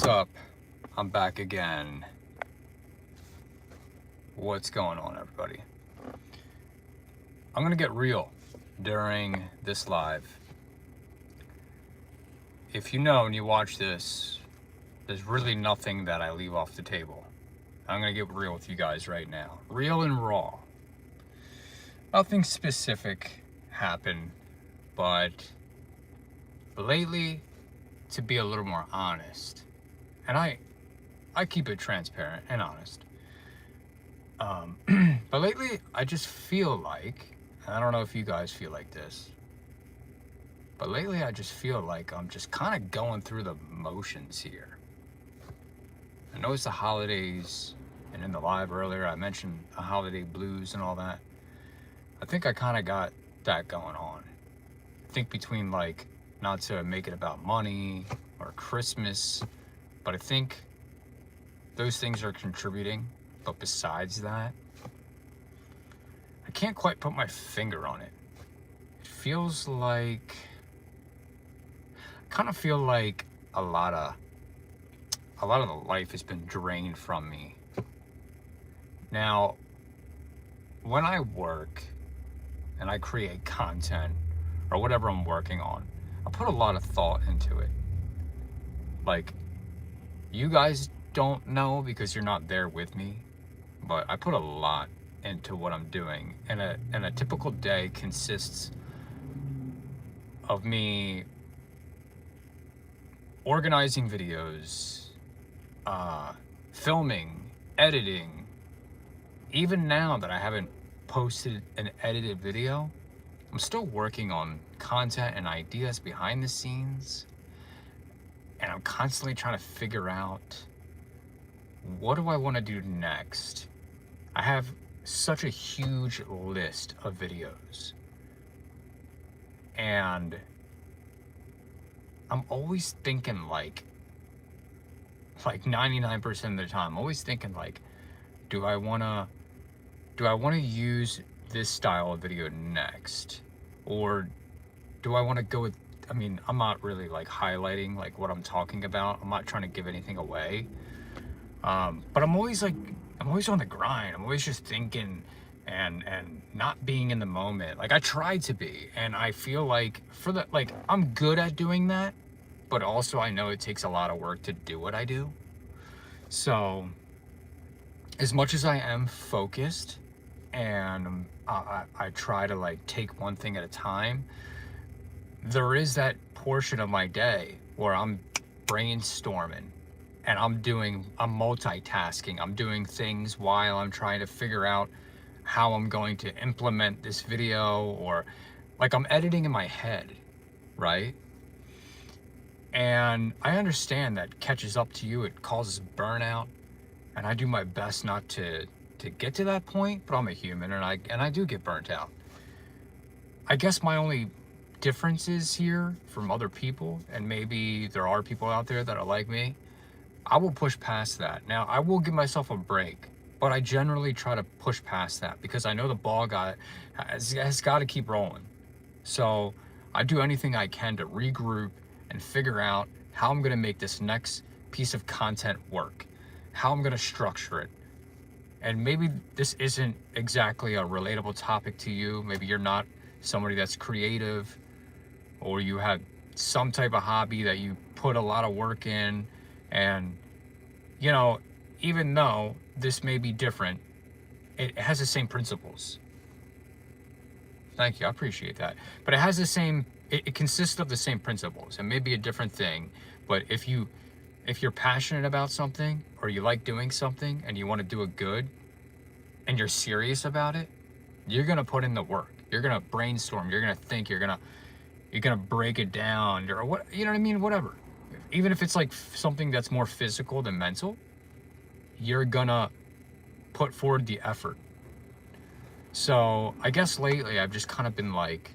up? I'm back again. What's going on, everybody? I'm gonna get real during this live. If you know and you watch this, there's really nothing that I leave off the table. I'm gonna get real with you guys right now. Real and raw. Nothing specific happened, but lately, to be a little more honest, and I keep it transparent and honest. But lately, I just feel like, and I don't know if you guys feel like this, but lately I just feel like I'm just kind of going through the motions here. I know it's the holidays, and in the live earlier I mentioned the holiday blues and all that. I think I kind of got that going on. I think between, like, not to make it about money or Christmas, but I think those things are contributing. But besides that, I can't quite put my finger on it. It feels like, I kind of feel like a lot of the life has been drained from me. Now, when I work and I create content or whatever I'm working on, I put a lot of thought into it. Like, you guys don't know because you're not there with me, but I put a lot into what I'm doing. And a typical day consists of me organizing videos, filming, editing. Even now that I haven't posted an edited video, I'm still working on content and ideas behind the scenes. And I'm constantly trying to figure out, what do I want to do next? I have such a huge list of videos. And I'm always thinking, like 99% of the time, I'm always thinking, like, do I want to use this style of video next? Or do I want to go with, I mean, I'm not really like highlighting like what I'm talking about. I'm not trying to give anything away. But I'm always on the grind. I'm always just thinking and not being in the moment. Like, I try to be, and I feel like I'm good at doing that, but also I know it takes a lot of work to do what I do. So as much as I am focused and I try to like take one thing at a time, there is that portion of my day where I'm brainstorming and I'm multitasking. I'm doing things while I'm trying to figure out how I'm going to implement this video, or like I'm editing in my head, right? And I understand that catches up to you. It causes burnout, and I do my best not to get to that point, but I'm a human, and I do get burnt out. I guess my only differences here from other people, and maybe there are people out there that are like me, I will push past that. Now, I will give myself a break, but I generally try to push past that because I know the ball has got to keep rolling. So I do anything I can to regroup and figure out how I'm going to make this next piece of content work, how I'm going to structure it. And maybe this isn't exactly a relatable topic to you. Maybe you're not somebody that's creative, or you have some type of hobby that you put a lot of work in. And, you know, even though this may be different, it has the same principles. Thank you, I appreciate that. But it has the same, it consists of the same principles. It may be a different thing, but if you're passionate about something, or you like doing something and you want to do it good, and you're serious about it, you're going to put in the work. You're going to brainstorm. You're going to think. You're going to break it down, or what, you know what I mean? Whatever. Even if it's like something that's more physical than mental, you're gonna put forward the effort. So I guess lately I've just kind of been like,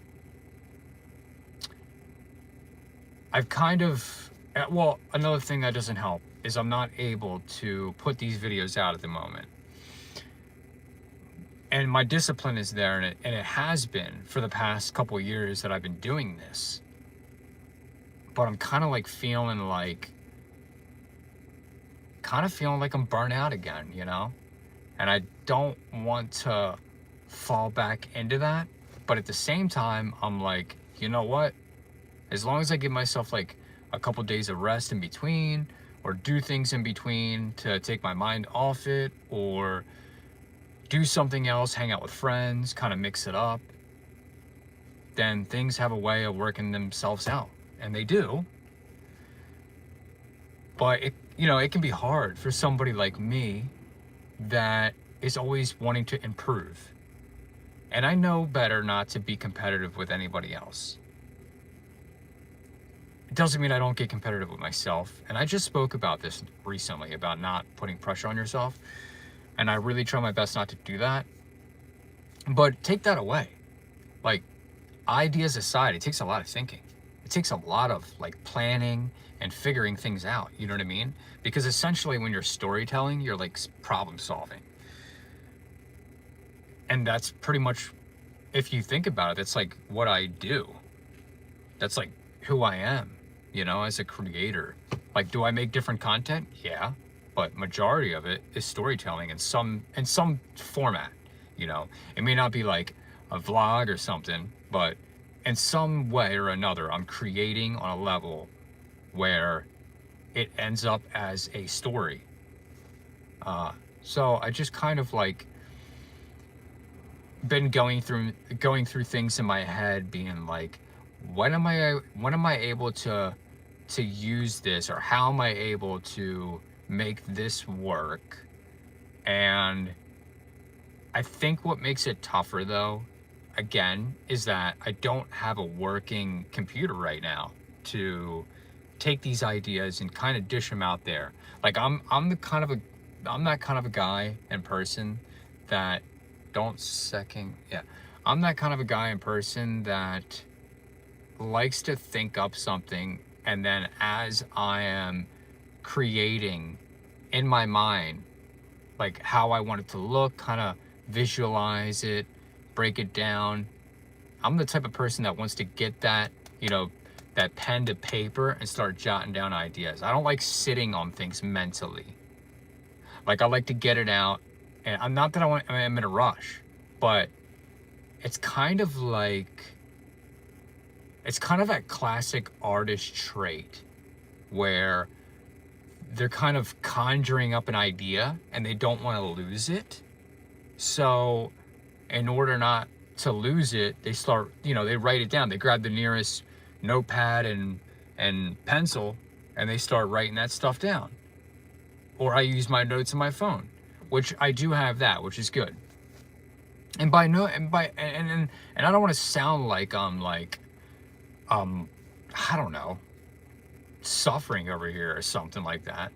well, another thing that doesn't help is I'm not able to put these videos out at the moment. And my discipline is there, and it has been for the past couple of years that I've been doing this. But I'm kind of like feeling like kind of feeling like I'm burnt out again, you know? And I don't want to fall back into that. But at the same time, I'm like, you know what? As long as I give myself like a couple days of rest in between, or do things in between to take my mind off it, or do something else, hang out with friends, kind of mix it up, then things have a way of working themselves out. And they do. But it can be hard for somebody like me that is always wanting to improve. And I know better not to be competitive with anybody else. It doesn't mean I don't get competitive with myself. And I just spoke about this recently, about not putting pressure on yourself. And I really try my best not to do that. But take that away. Like, ideas aside, it takes a lot of thinking. It takes a lot of like planning and figuring things out. You know what I mean? Because essentially when you're storytelling, you're like problem solving. And that's pretty much, if you think about it, that's like what I do. That's like who I am, as a creator. Like, do I make different content? Yeah. But majority of it is storytelling in some format. It may not be like a vlog or something, but in some way or another, I'm creating on a level where it ends up as a story. So I just kind of like been going through things in my head, being like, when am I able to use this, or how am I able to make this work? And I think what makes it tougher, though, again, is that I don't have a working computer right now to take these ideas and kind of dish them out there. Like, I'm that kind of a guy and person that I'm that kind of a guy and person that likes to think up something, and then as I am creating in my mind, like how I want it to look, kind of visualize it, break it down. I'm the type of person that wants to get that, that pen to paper and start jotting down ideas. I don't like sitting on things mentally. Like, I like to get it out, and I'm not that I'm in a rush, but it's kind of that classic artist trait where they're kind of conjuring up an idea and they don't want to lose it. So in order not to lose it, they start, they write it down. They grab the nearest notepad and pencil, and they start writing that stuff down. Or I use my notes on my phone, which I do have that, which is good. And I don't want to sound like I'm like, I don't know, suffering over here or something like that.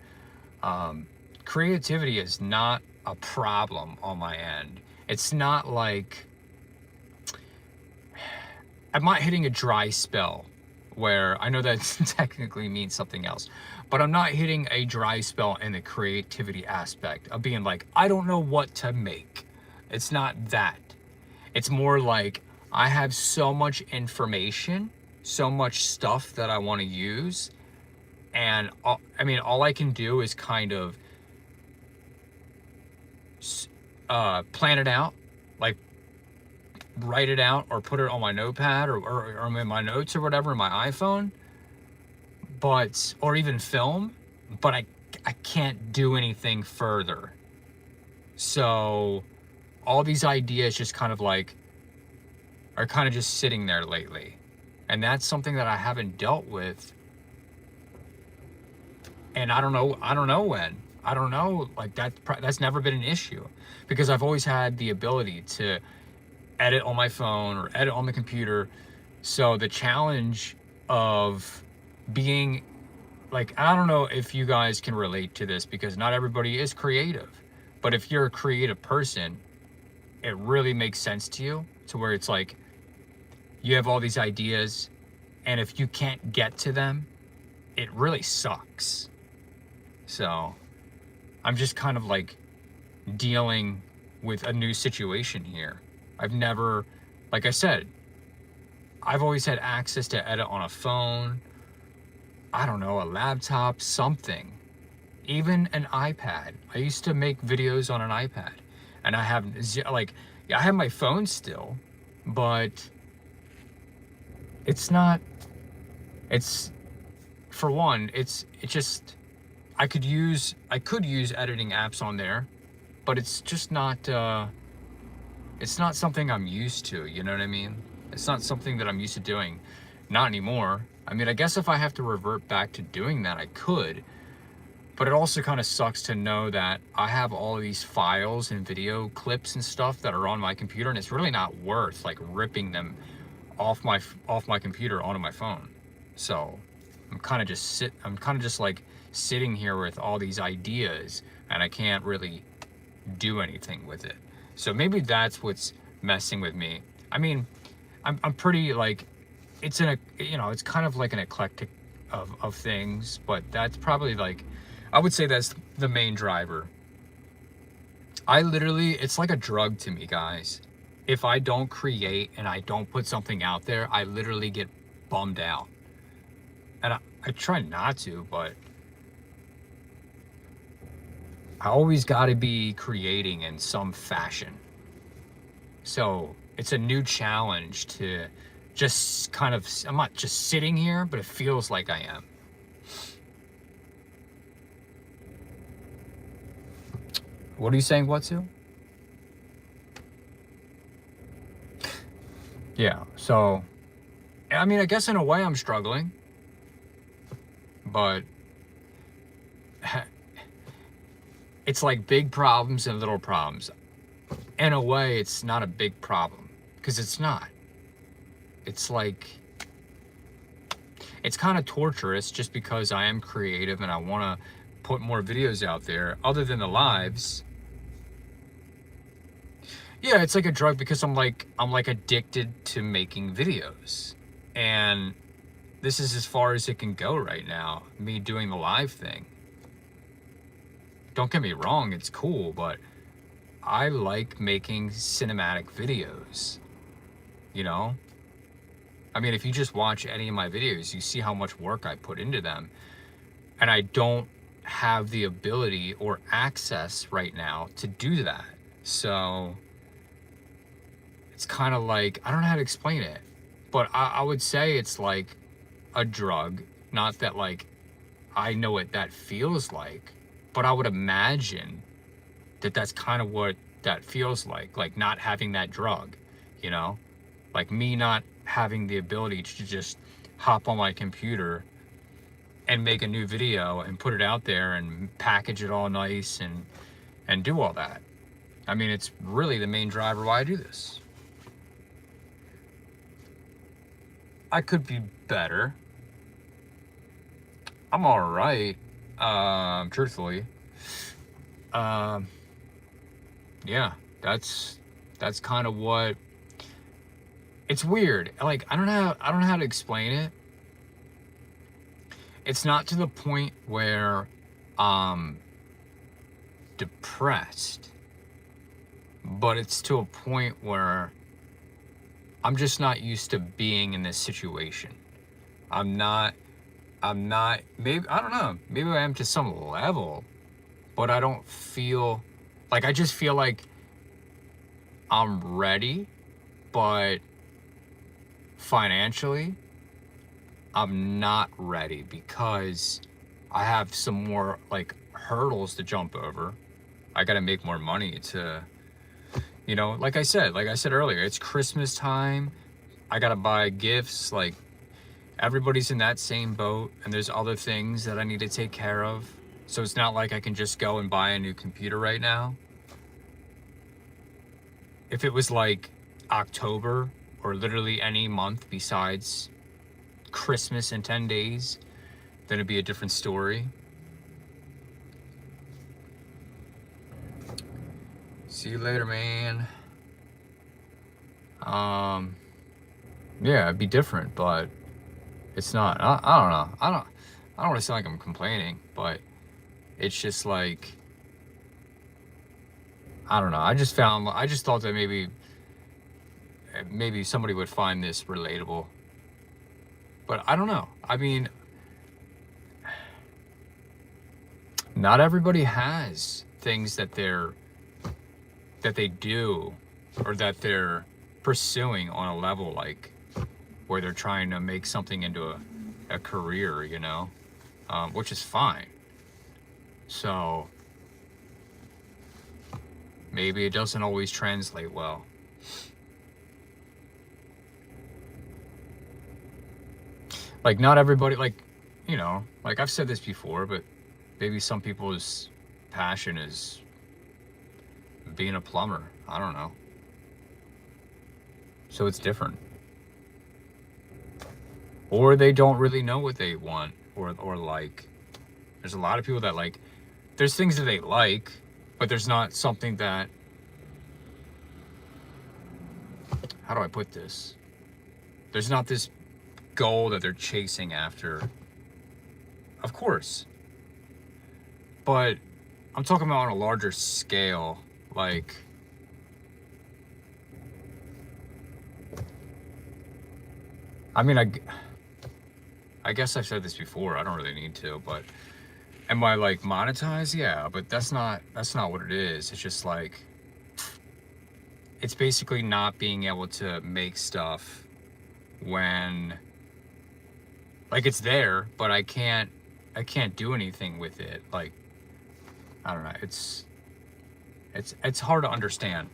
Creativity is not a problem on my end. It's not like I'm not hitting a dry spell, where I know that technically means something else, but I'm not hitting a dry spell in the creativity aspect of being like, I don't know what to make. It's not that. It's more like I have so much information, so much stuff that I want to use, and all I can do is kind of plan it out, like write it out or put it on my notepad or in my notes or whatever in my iPhone, or even film, but I can't do anything further. So all these ideas just kind of are kind of just sitting there lately. And that's something that I haven't dealt with. And I don't know when. I don't know, like that's never been an issue, because I've always had the ability to edit on my phone or edit on the computer. So the challenge of being like, I don't know if you guys can relate to this, because not everybody is creative, but if you're a creative person, it really makes sense to you, to where it's like you have all these ideas, and if you can't get to them, it really sucks. So I'm just kind of like dealing with a new situation here. I've never, like I said, I've always had access to edit on a phone, I don't know, a laptop, something, even an iPad. I used to make videos on an iPad, and I have like, yeah, I have my phone still, but it's not. It's for one, it's just I could use editing apps on there, but it's just not. It's not something I'm used to. You know what I mean? It's not something that I'm used to doing. Not anymore. I mean, I guess if I have to revert back to doing that, I could. But it also kind of sucks to know that I have all of these files and video clips and stuff that are on my computer, and it's really not worth like ripping them off my computer onto my phone. So I'm kind of just like sitting here with all these ideas, and I can't really do anything with it. So maybe that's what's messing with me. I mean, I'm pretty like, it's it's kind of like an eclectic of things, but that's probably like, I would say that's the main driver. I literally, it's like a drug to me, guys. If I don't create and I don't put something out there, I literally get bummed out. And I try not to, but I always got to be creating in some fashion. So it's a new challenge to just kind of, I'm not just sitting here, but it feels like I am. What are you saying, Whatsu? Yeah, so, I mean, I guess in a way I'm struggling, but it's like big problems and little problems. In a way, it's not a big problem, because it's not. It's like, it's kind of torturous just because I am creative and I want to put more videos out there other than the lives. Yeah, it's like a drug because I'm like addicted to making videos. And this is as far as it can go right now, me doing the live thing. Don't get me wrong, it's cool, but I like making cinematic videos, you know? I mean, if you just watch any of my videos, you see how much work I put into them. And I don't have the ability or access right now to do that. So it's kind of like, I don't know how to explain it, but I would say it's like a drug. Not that like I know what that feels like, but I would imagine that that's kind of what that feels like not having that drug, you know? Like me not having the ability to just hop on my computer and make a new video and put it out there and package it all nice and do all that. I mean, it's really the main driver why I do this. I could be better. I'm all right, truthfully. Yeah, that's kind of what. It's weird. Like I don't know how to explain it. It's not to the point where I'm depressed, but it's to a point where I'm just not used to being in this situation. I'm not, maybe, I don't know, maybe I am to some level, but I don't feel, like, I just feel like I'm ready, but financially, I'm not ready because I have some more, like, hurdles to jump over. I gotta make more money to, like I said earlier, it's Christmas time. I gotta buy gifts, like, everybody's in that same boat, and there's other things that I need to take care of. So it's not like I can just go and buy a new computer right now. If it was like October or literally any month besides Christmas in 10 days, then it'd be a different story. See you later, man. Yeah, it'd be different, but it's not. I don't know. I don't want to sound like I'm complaining, but it's just like, I don't know. I just thought that maybe somebody would find this relatable. But I don't know. I mean, not everybody has things that they do or that they're pursuing on a level like where they're trying to make something into a career, you know, which is fine. So maybe it doesn't always translate well. Like, not everybody, like, you know, like I've said this before, but maybe some people's passion is being a plumber. I don't know. So it's different. Or they don't really know what they want or like. There's a lot of people that like, there's things that they like, but there's not something that, how do I put this? There's not this goal that they're chasing after. Of course. But I'm talking about on a larger scale, like, I mean, I guess I've said this before, I don't really need to, but am I like monetized? Yeah, but that's not what it is. It's just like, it's basically not being able to make stuff when, like, it's there, but I can't do anything with it. Like, I don't know, it's hard to understand.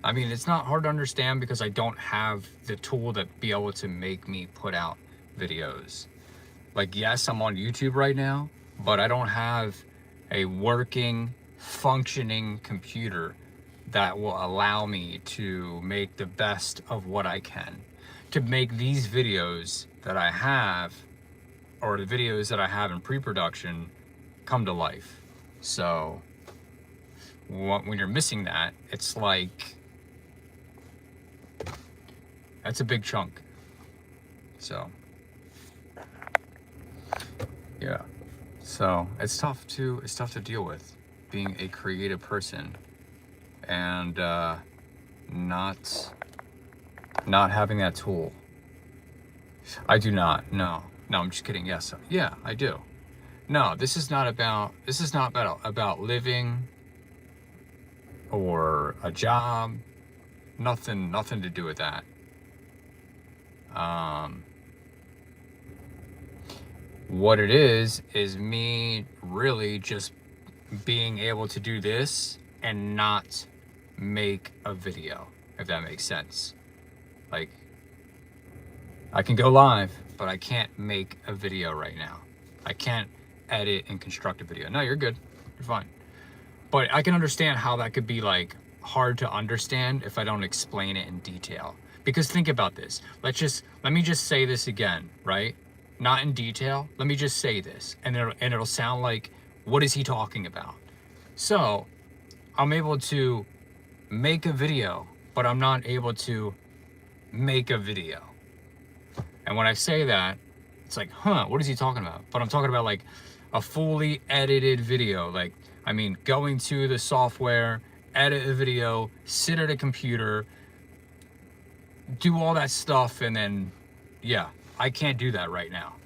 I mean, it's not hard to understand because I don't have the tool that be able to make me put out videos. Like, yes, I'm on YouTube right now, but I don't have a working, functioning computer that will allow me to make the best of what I can. To make these videos that I have, or the videos that I have in pre-production, come to life. So when you're missing that, it's like, that's a big chunk. So yeah, so it's tough to deal with being a creative person and not having that tool. I do not. No, I'm just kidding. Yes, yeah, I do. No, this is not about living or a job. Nothing to do with that. What it is me really just being able to do this and not make a video, if that makes sense. Like, I can go live, but I can't make a video right now. I can't edit and construct a video. No, you're good. You're fine. But I can understand how that could be like hard to understand if I don't explain it in detail. Because think about this. Let me just say this again, right? Not in detail. Let me just say this, and it'll sound like, what is he talking about? So I'm able to make a video, but I'm not able to make a video. And when I say that, it's like, huh, what is he talking about? But I'm talking about like a fully edited video. Like, I mean, going to the software, edit a video, sit at a computer, do all that stuff, and then, yeah, I can't do that right now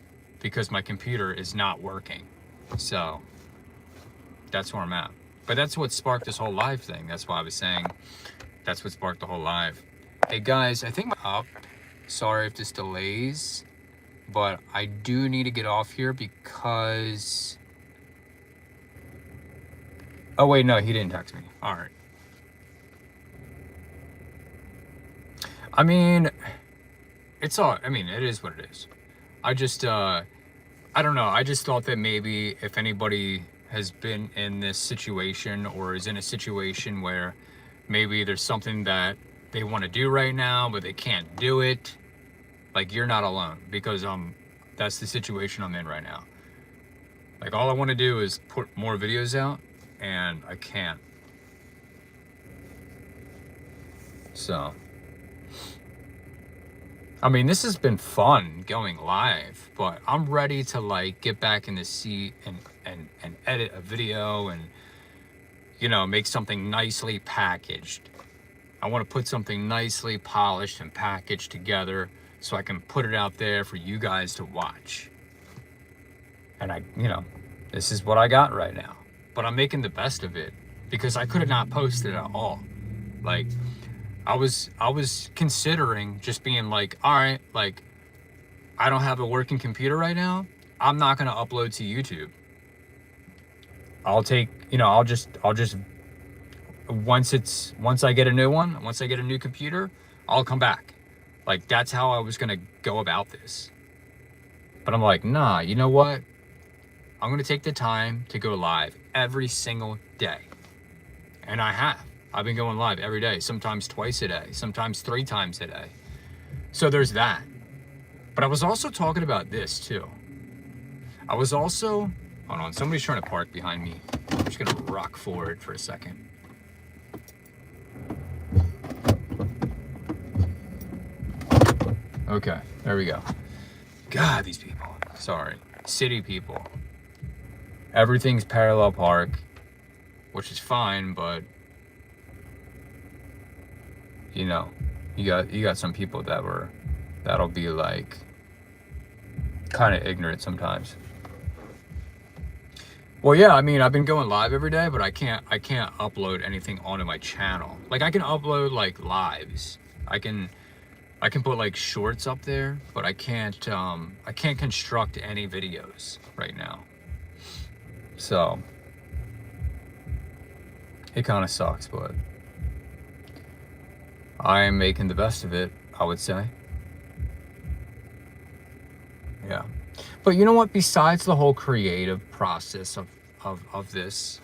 because my computer is not working. So that's where I'm at. But that's what sparked this whole live thing. That's why I was saying that's what sparked the whole live. Hey guys, I think I'm up. Sorry if this delays, but I do need to get off here because, oh wait, no, he didn't text me. All right. I mean, it is what it is. I just, I don't know. I just thought that maybe if anybody has been in this situation or is in a situation where maybe there's something that they want to do right now, but they can't do it, like, you're not alone, because that's the situation I'm in right now. Like, all I want to do is put more videos out, and I can't. So, I mean, this has been fun going live, but I'm ready to like get back in the seat and edit a video and, you know, make something nicely packaged. I want to put something nicely polished and packaged together so I can put it out there for you guys to watch. And you know, this is what I got right now. but I'm making the best of it because I could have not posted at all. Like, I was considering just being like, all right, like, I don't have a working computer right now. I'm not gonna upload to YouTube. I'll take, I'll just once I get a new one, once I get a new computer, I'll come back. Like, that's how I was gonna go about this. But I'm like, nah, you know what? I'm gonna take the time to go live every single day. And I have. I've been going live every day, sometimes twice a day, sometimes 3 times a day. So there's that. But I was also talking about this too. Hold on, somebody's trying to park behind me. I'm just gonna rock forward for a second. Okay, there we go. God, these people. Sorry. City people. Everything's parallel park, which is fine, but you got some people that'll be like kind of ignorant sometimes. Well, yeah, I mean, I've been going live every day, but I can't upload anything onto my channel. Like, I can upload like lives. I can put like shorts up there, but I can't construct any videos right now. So it kind of sucks, but I am making the best of it, I would say. Yeah. But you know what? Besides the whole creative process of this,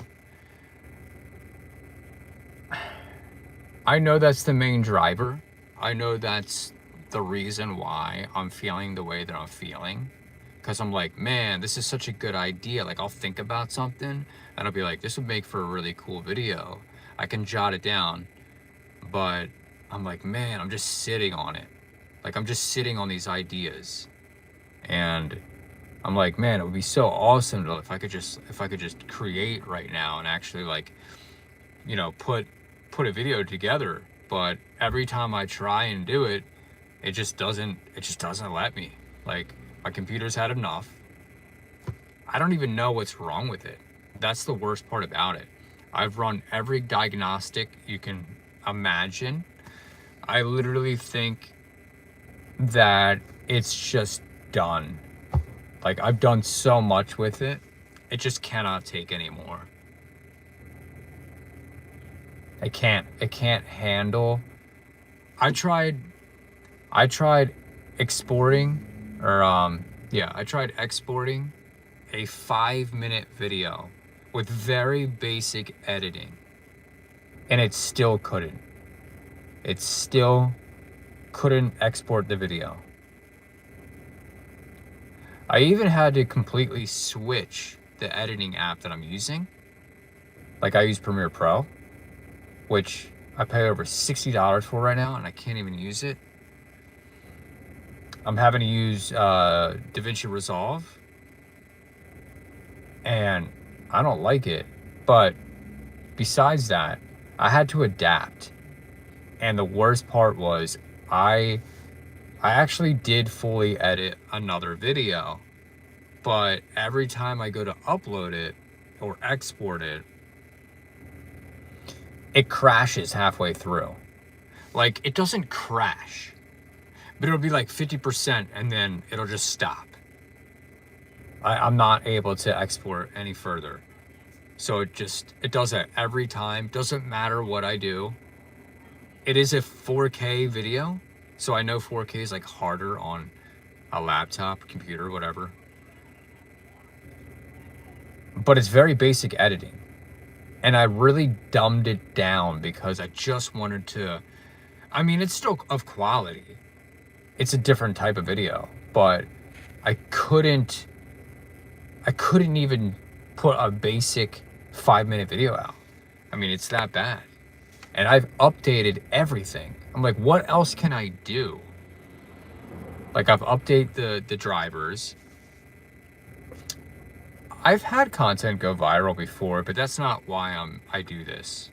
I know that's the main driver. I know that's the reason why I'm feeling the way that I'm feeling. Because I'm like, man, this is such a good idea. Like, I'll think about something and I'll be like, this would make for a really cool video. I can jot it down. But I'm like, man, I'm just sitting on it. Like, I'm just sitting on these ideas. And I'm like, man, it would be so awesome if I could just create right now and actually, like, put a video together. But every time I try and do it, it just doesn't let me. Like, my computer's had enough. I don't even know what's wrong with it. That's the worst part about it. I've run every diagnostic you can imagine. I literally think that it's just done. Like, I've done so much with it. It just cannot take anymore. It can't handle. I tried exporting I tried exporting a 5-minute video with very basic editing, and it still couldn't export the video. I even had to completely switch the editing app that I'm using. Like, I use Premiere Pro, which I pay over $60 for right now, and I can't even use it. I'm having to use DaVinci Resolve, and I don't like it. But besides that, I had to adapt. And the worst part was I actually did fully edit another video, but every time I go to upload it or export it, it crashes halfway through. Like, it doesn't crash, but it'll be like 50% and then it'll just stop. I'm not able to export any further. So it does that every time. Doesn't matter what I do. It is a 4K video, so I know 4K is like harder on a laptop, computer, whatever. But it's very basic editing. And I really dumbed it down because I just wanted to, I mean, it's still of quality. It's a different type of video, but I couldn't even put a basic 5-minute video out. I mean, it's that bad. And I've updated everything. I'm like, what else can I do? Like, I've updated the drivers. I've had content go viral before, but that's not why I do this.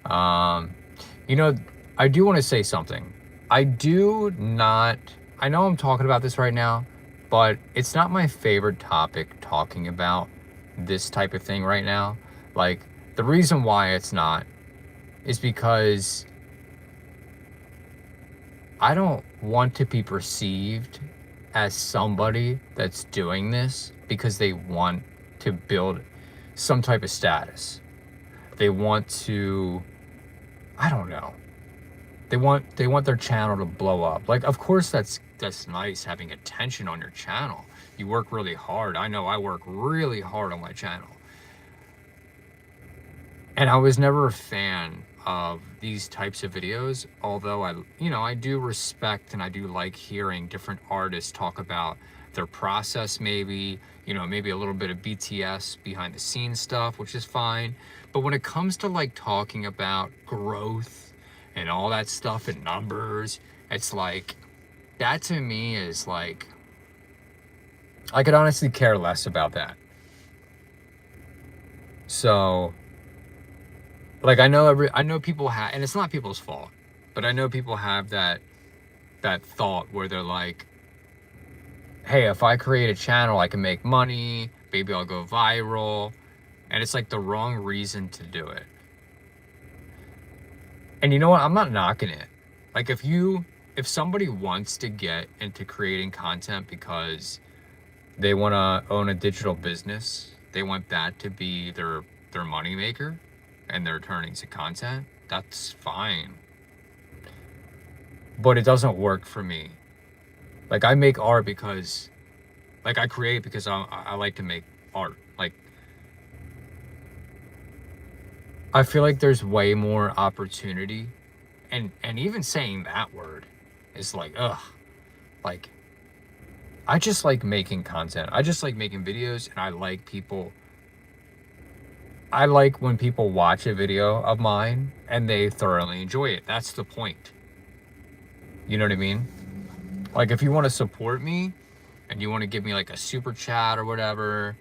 I do want to say something. I know I'm talking about this right now, but it's not my favorite topic talking about this type of thing right now. Like, the reason why it's not is because I don't want to be perceived as somebody that's doing this because they want to build some type of status. They want to, I don't know. They want their channel to blow up. Like, of course that's nice having attention on your channel. You work really hard. I know I work really hard on my channel. And I was never a fan of these types of videos, although I do respect and I do like hearing different artists talk about their process, maybe a little bit of BTS behind the scenes stuff, which is fine. But when it comes to like talking about growth and all that stuff and numbers, it's like, that to me is like, I could honestly care less about that. So, like, I know people have, and it's not people's fault, but I know people have that thought where they're like, hey, if I create a channel, I can make money, maybe I'll go viral. And it's like the wrong reason to do it. And you know what? I'm not knocking it. Like, if somebody wants to get into creating content because they want to own a digital business, they want that to be their moneymaker, and they're turning to content, that's fine. But it doesn't work for me. Like, I make art because, like, I create because I like to make art. Like, I feel like there's way more opportunity, and even saying that word is like, ugh. Like, I just like making content. I just like making videos, and I like when people watch a video of mine and they thoroughly enjoy it. That's the point. You know what I mean? Like, if you want to support me and you want to give me like a super chat or whatever,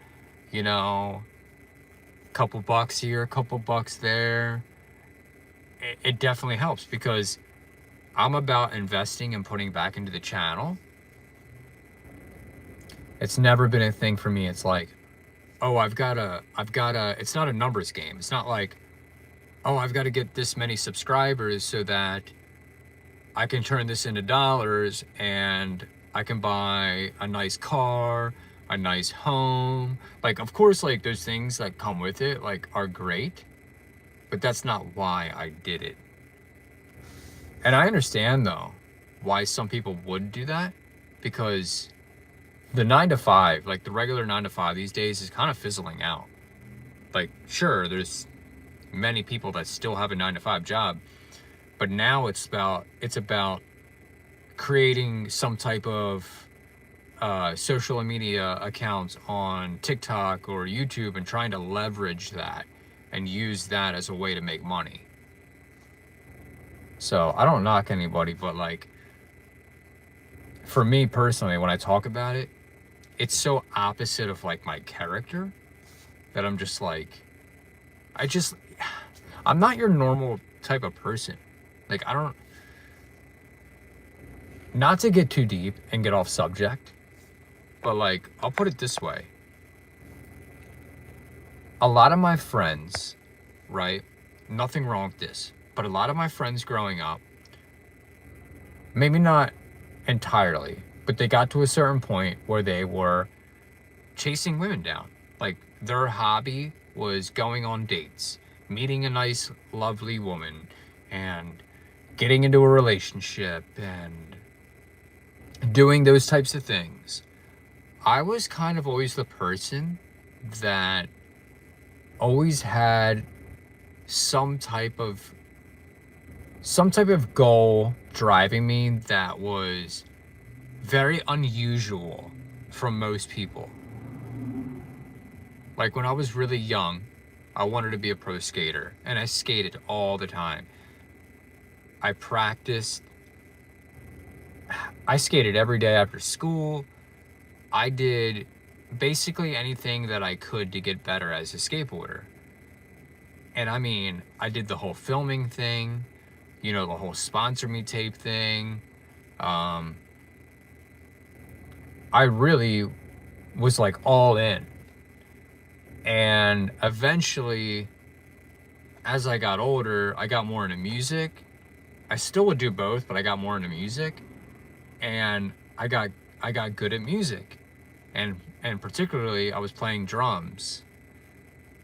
couple bucks here, couple bucks there, it definitely helps, because I'm about investing and putting back into the channel. It's never been a thing for me. It's like, oh, it's not a numbers game. It's not like, oh, I've got to get this many subscribers so that I can turn this into dollars and I can buy a nice car, a nice home. Like, of course, like, those things that come with it, like, are great, but that's not why I did it. And I understand, though, why some people would do that, because the 9 to 5, like the regular 9 to 5 these days, is kind of fizzling out. Like, sure, there's many people that still have a 9 to 5 job, but now it's about creating some type of social media accounts on TikTok or YouTube and trying to leverage that and use that as a way to make money. So I don't knock anybody, but like, for me personally, when I talk about it, it's so opposite of like my character that I'm just like, I'm not your normal type of person. Like, not to get too deep and get off subject, but like, I'll put it this way. A lot of my friends, right? Nothing wrong with this, but a lot of my friends growing up, maybe not entirely, but they got to a certain point where they were chasing women down. Like, their hobby was going on dates, meeting a nice, lovely woman, and getting into a relationship, and doing those types of things. I was kind of always the person that always had some type of goal driving me that was very unusual from most people. Like, when I was really young, I wanted to be a pro skater, and I skated all the time. I practiced. I skated every day after school. I did basically anything that I could to get better as a skateboarder. And I mean, I did the whole filming thing, the whole sponsor me tape thing. I really was like all in. And eventually, as I got older, I got more into music. I still would do both, but I got more into music, and I got good at music, and particularly I was playing drums,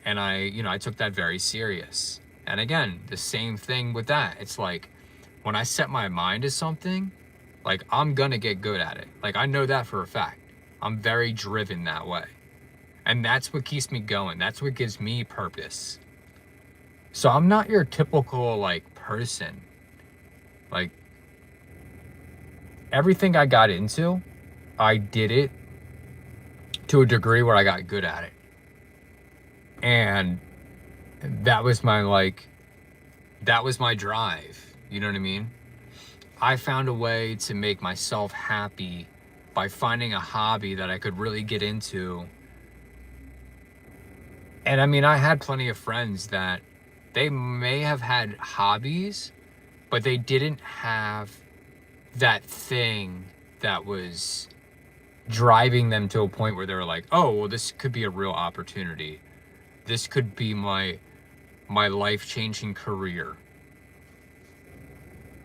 and I took that very serious. And again, the same thing with that. It's like when I set my mind to something, like I'm gonna get good at it. Like I know that for a fact. I'm very driven that way. And that's what keeps me going. That's what gives me purpose. So I'm not your typical like person. Like everything I got into, I did it to a degree where I got good at it. And that was my drive. You know what I mean? I found a way to make myself happy by finding a hobby that I could really get into. And I mean, I had plenty of friends that they may have had hobbies, but they didn't have that thing that was driving them to a point where they were like, oh, well, this could be a real opportunity. This could be my life-changing career.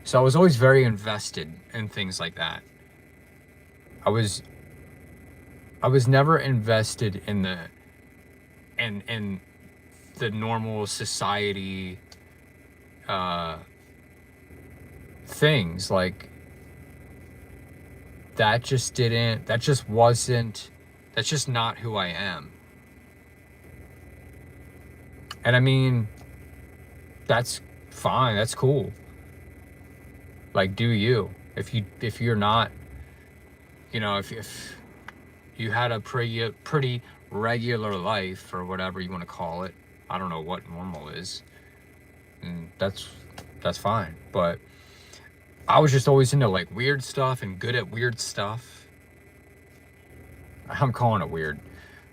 So I was always very invested in things like that. I was never invested in the normal society things. Like that just wasn't, that's just not who I am. And I mean, that's fine, that's cool. Like, do you? If you're not, if you had a pretty regular life, or whatever you want to call it, I don't know what normal is, and that's fine. But I was just always into like weird stuff and good at weird stuff. I'm calling it weird,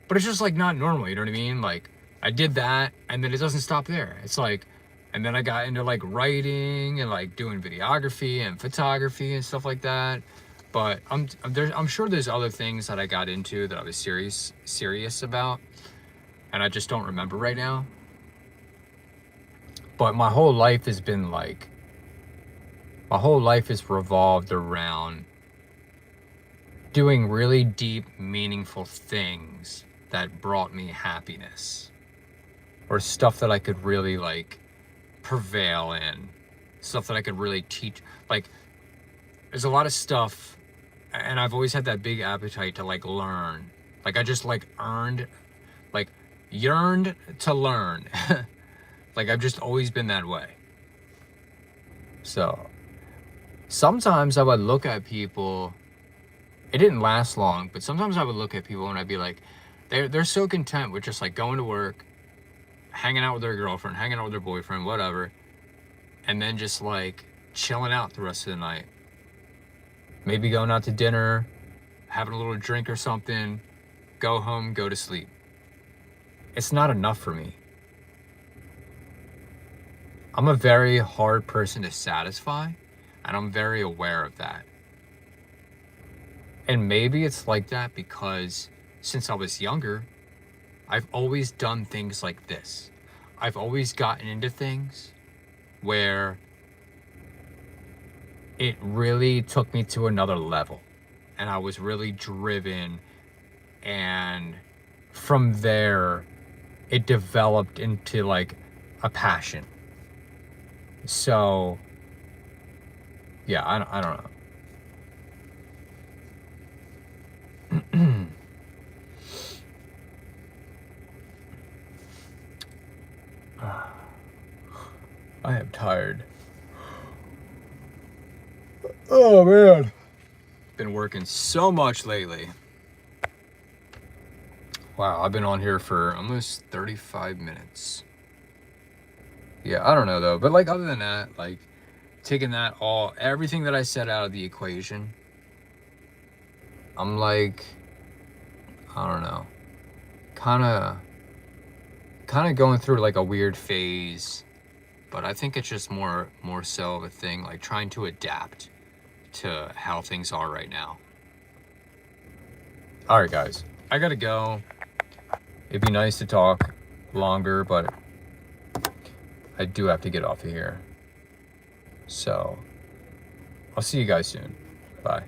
but it's just like not normal, you know what I mean? Like I did that, and then it doesn't stop there. It's like, and then I got into like writing and like doing videography and photography and stuff like that. But I'm sure there's other things that I got into that I was serious about, and I just don't remember right now. But my whole life has revolved around doing really deep, meaningful things that brought me happiness, or stuff that I could really like prevail in, stuff that I could really teach. Like there's a lot of stuff, and I've always had that big appetite to like learn. Like I just like yearned to learn. Like I've just always been that way. So sometimes I would look at people, it didn't last long, but sometimes I would look at people and I'd be like, they're so content with just like going to work, hanging out with their girlfriend, hanging out with their boyfriend, whatever, and then just like chilling out the rest of the night. Maybe going out to dinner, having a little drink or something, go home, go to sleep. It's not enough for me. I'm a very hard person to satisfy, and I'm very aware of that. And maybe it's like that because since I was younger, I've always done things like this. I've always gotten into things where it really took me to another level, and I was really driven, and from there it developed into like a passion. So yeah, I don't know. I am tired. Oh man, been working so much lately. Wow, I've been on here for almost 35 minutes. Yeah, I don't know though, but like other than that, like taking everything that I said out of the equation, I'm like, I don't know, kind of going through like a weird phase, but I think it's just more so of a thing like trying to adapt to how things are right now. All right, guys, I gotta go. It'd be nice to talk longer, but I do have to get off of here. So I'll see you guys soon. Bye.